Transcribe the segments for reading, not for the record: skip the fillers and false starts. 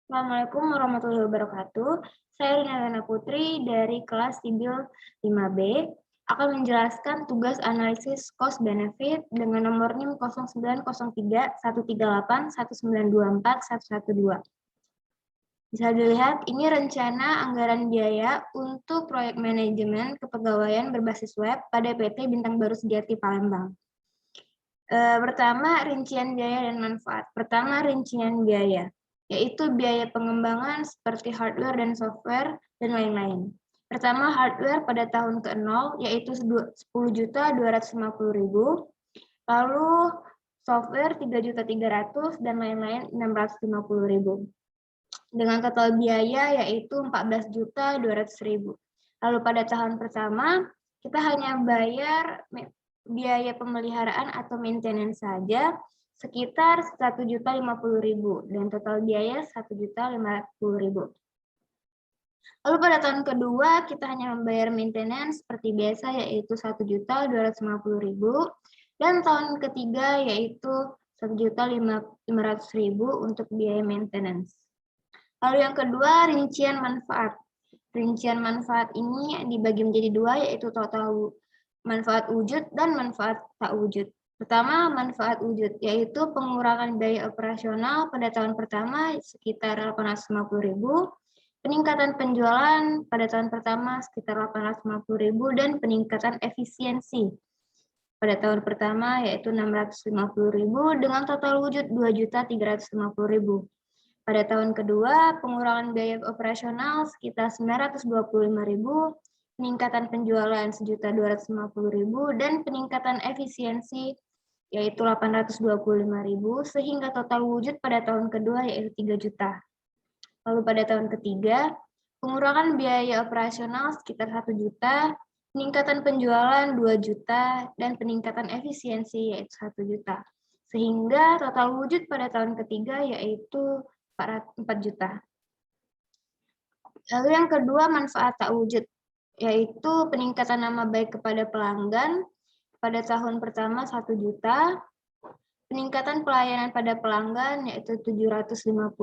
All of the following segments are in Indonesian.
Assalamualaikum warahmatullahi wabarakatuh. Saya Rina Lena Putri dari kelas Sibil 5B akan menjelaskan tugas analisis cost benefit dengan nomor NIM 0903 138 1924 112. Bisa dilihat, ini rencana anggaran biaya untuk proyek manajemen kepegawaian berbasis web pada PT Bintang Baru Sejati Palembang. Pertama, rincian biaya dan manfaat. Pertama, rincian biaya, yaitu biaya pengembangan seperti hardware dan software, dan lain-lain. Pertama, hardware pada tahun ke-0, yaitu 10.250.000, lalu software 3.300.000, dan lain-lain 650.000. Dengan total biaya yaitu 14.200.000. Lalu pada tahun pertama, kita hanya bayar biaya pemeliharaan atau maintenance saja sekitar 1.050.000 dan total biaya 1.050.000. Lalu pada tahun kedua kita hanya membayar maintenance seperti biasa yaitu 1.250.000 dan tahun ketiga yaitu 1.500.000 untuk biaya maintenance. Lalu yang kedua, rincian manfaat. Rincian manfaat ini dibagi menjadi dua, yaitu total manfaat wujud dan manfaat tak wujud. Pertama, manfaat wujud, yaitu pengurangan biaya operasional pada tahun pertama sekitar 850.000, peningkatan penjualan pada tahun pertama sekitar 850.000, dan peningkatan efisiensi pada tahun pertama yaitu 650.000 dengan total wujud 2.350.000. Pada tahun kedua, pengurangan biaya operasional sekitar 925.000, peningkatan penjualan 1.250.000, dan peningkatan efisiensi yaitu 825.000, sehingga total wujud pada tahun kedua yaitu 3 juta. Lalu pada tahun ketiga, pengurangan biaya operasional sekitar 1 juta, peningkatan penjualan 2 juta, dan peningkatan efisiensi yaitu 1 juta. Sehingga total wujud pada tahun ketiga yaitu 4 juta. Lalu yang kedua, manfaat tak wujud, yaitu peningkatan nama baik kepada pelanggan pada tahun pertama 1 juta, peningkatan pelayanan pada pelanggan yaitu 750.000,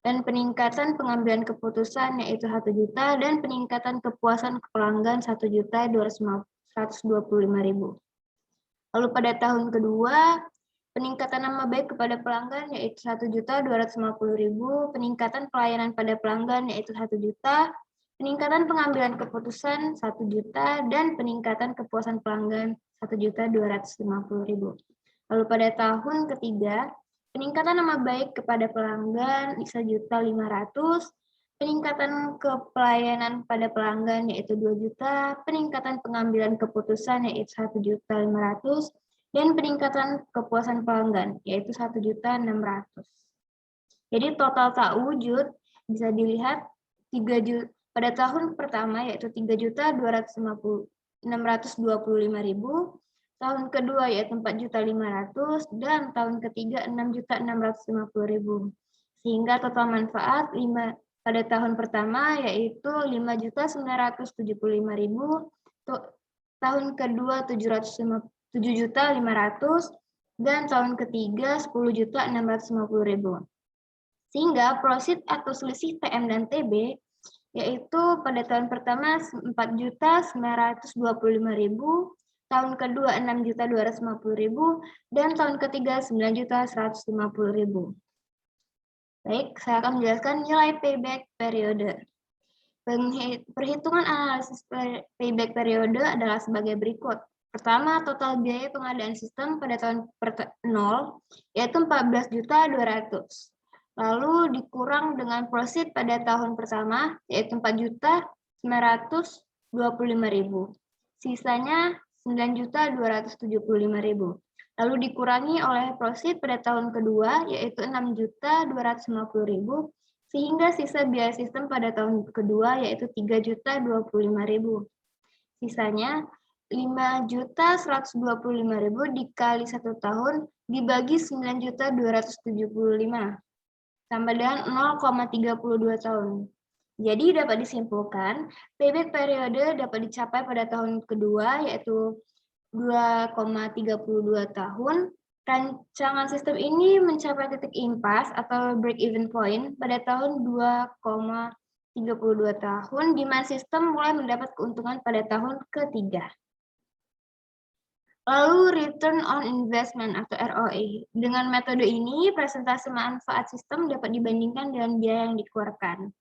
dan peningkatan pengambilan keputusan yaitu 1 juta, dan peningkatan kepuasan pelanggan 1.225.000. Lalu pada tahun kedua, peningkatan nama baik kepada pelanggan yaitu 1.250.000, peningkatan pelayanan pada pelanggan yaitu 1 juta, peningkatan pengambilan keputusan 1 juta, dan peningkatan kepuasan pelanggan 1.250.000. Lalu pada tahun ketiga, peningkatan nama baik kepada pelanggan 1.500.000, peningkatan pelayanan pada pelanggan yaitu 2 juta, peningkatan pengambilan keputusan yaitu 1.500.000, dan peningkatan kepuasan pelanggan yaitu 1.600.000. Jadi total tak wujud bisa dilihat 3 juta pada tahun pertama yaitu 3.625.000, tahun kedua yaitu 4.500.000, dan tahun ketiga 6.650.000. Sehingga total manfaat pada tahun pertama yaitu 5.975.000, tahun kedua 7.500.000, dan tahun ketiga 10.650.000. Sehingga prosit atau selisih TM dan TB yaitu pada tahun pertama 4.925.000, tahun kedua 6.250.000, dan tahun ketiga 9.150.000. Baik, saya akan menjelaskan nilai payback periode. Perhitungan analisis payback periode adalah sebagai berikut. Pertama, total biaya pengadaan sistem pada tahun 0 yaitu 14.200.000. Lalu dikurang dengan prosit pada tahun pertama yaitu 4.925.000. Sisanya 9.275.000. Lalu dikurangi oleh prosit pada tahun kedua yaitu 6.250.000, sehingga sisa biaya sistem pada tahun kedua yaitu 3.025.000. Sisanya 5.125.000 dikali 1 tahun dibagi 9.275 sama dengan 0,32 tahun. Jadi dapat disimpulkan payback periode dapat dicapai pada tahun kedua yaitu 2,32 tahun, Rancangan sistem ini mencapai titik impas atau break-even point pada tahun 2,32 tahun, di mana sistem mulai mendapat keuntungan pada tahun ketiga. Lalu return on investment atau ROI. Dengan metode ini, presentasi manfaat sistem dapat dibandingkan dengan biaya yang dikeluarkan.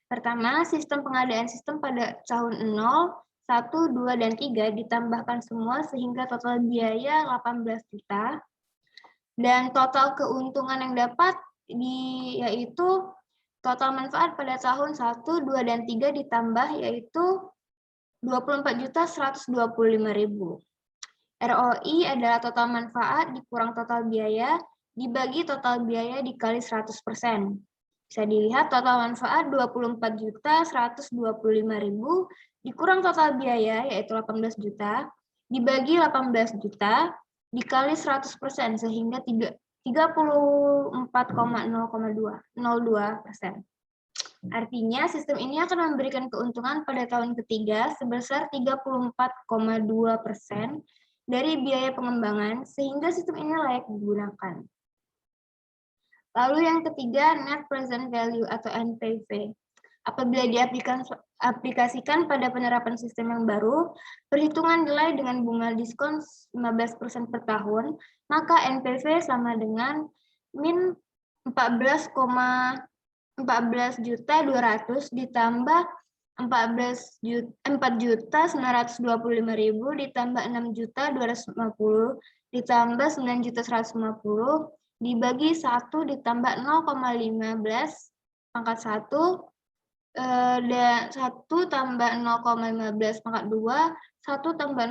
Pertama, sistem pengadaan sistem pada tahun 0, 1, 2, dan 3 ditambahkan semua sehingga total biaya 18 juta. Dan total keuntungan yang dapat yaitu total manfaat pada tahun 1, 2, dan 3 ditambah yaitu 24.125.000. ROI adalah total manfaat dikurang total biaya dibagi total biaya dikali 100%. Bisa dilihat total manfaat 24.125.000 dikurang total biaya yaitu 18 juta dibagi 18 juta dikali 100% sehingga 34,02%. Artinya sistem ini akan memberikan keuntungan pada tahun ketiga sebesar 34,2% dari biaya pengembangan, sehingga sistem ini layak digunakan. Lalu yang ketiga, Net Present Value atau NPV. Apabila diaplikasikan pada penerapan sistem yang baru, perhitungan nilai dengan bunga diskon 15% per tahun, maka NPV sama dengan min 14.200 ditambah 4.925.000 ditambah 6.250 ditambah 9.150 dibagi 1 ditambah 0,15 pangkat 1 dan 1 tambah 0,15 pangkat 2 1 tambah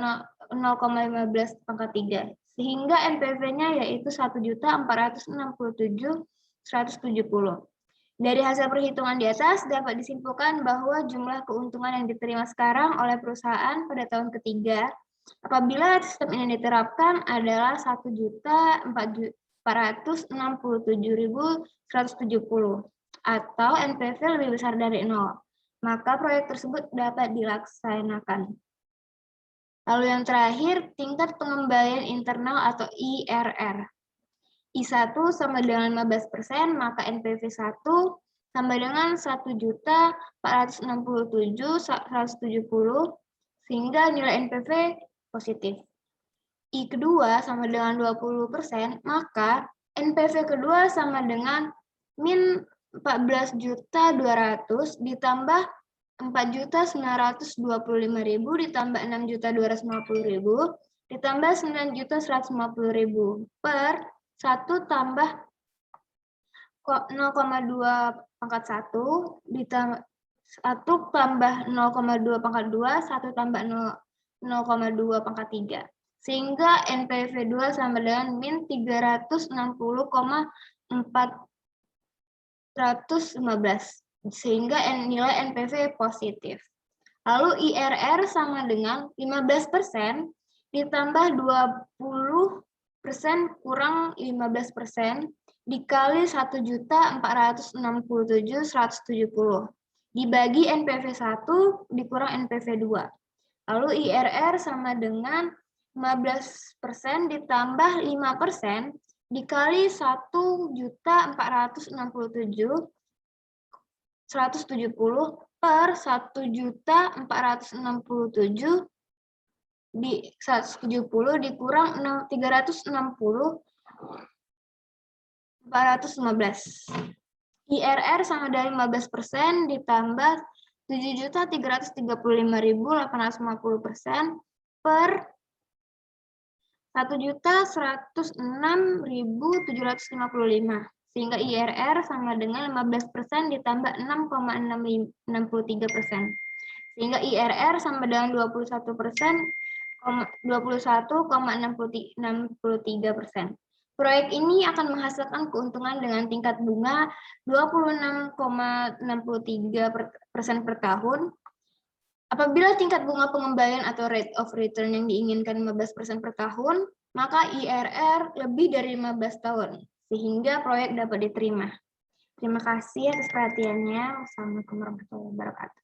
0,15 pangkat 3 sehingga NPV-nya yaitu 1.467.170. Dari hasil perhitungan di atas dapat disimpulkan bahwa jumlah keuntungan yang diterima sekarang oleh perusahaan pada tahun ketiga apabila sistem ini diterapkan adalah 1.467.170 atau NPV lebih besar dari 0. Maka proyek tersebut dapat dilaksanakan. Lalu yang terakhir, tingkat pengembalian internal atau IRR. I1 sama dengan 15%, maka NPV 1 sama dengan 1.467.170, sehingga nilai NPV positif. I kedua sama dengan 20%, maka NPV kedua sama dengan min 14.200 ditambah 4.925.000 ditambah 6.250.000 ditambah 9.150.000 per 1 tambah 0,2 pangkat 1 ditambah 1 tambah 0,2 pangkat 2 1 tambah 0,2 pangkat 3 sehingga NPV 2 sama dengan min 360,415 sehingga nilai NPV positif. Lalu IRR sama dengan 15% ditambah 20% kurang 15% dikali 1.467.170 dibagi NPV 1 dikurang NPV 2. Lalu IRR sama dengan 15% ditambah 5% dikali 1.467.170 per 1.467 di 170 dikurang 360.415. IRR sama dari 15% ditambah 7.335.850% per 1.106.755 sehingga IRR sama dengan 15% ditambah 6,63% sehingga IRR sama dengan 21,63%. Proyek ini akan menghasilkan keuntungan dengan tingkat bunga 26,63% per tahun. Apabila tingkat bunga pengembalian atau rate of return yang diinginkan 15% per tahun, maka IRR lebih dari 15 tahun, sehingga proyek dapat diterima. Terima kasih atas perhatiannya. Wassalamualaikum warahmatullahi wabarakatuh.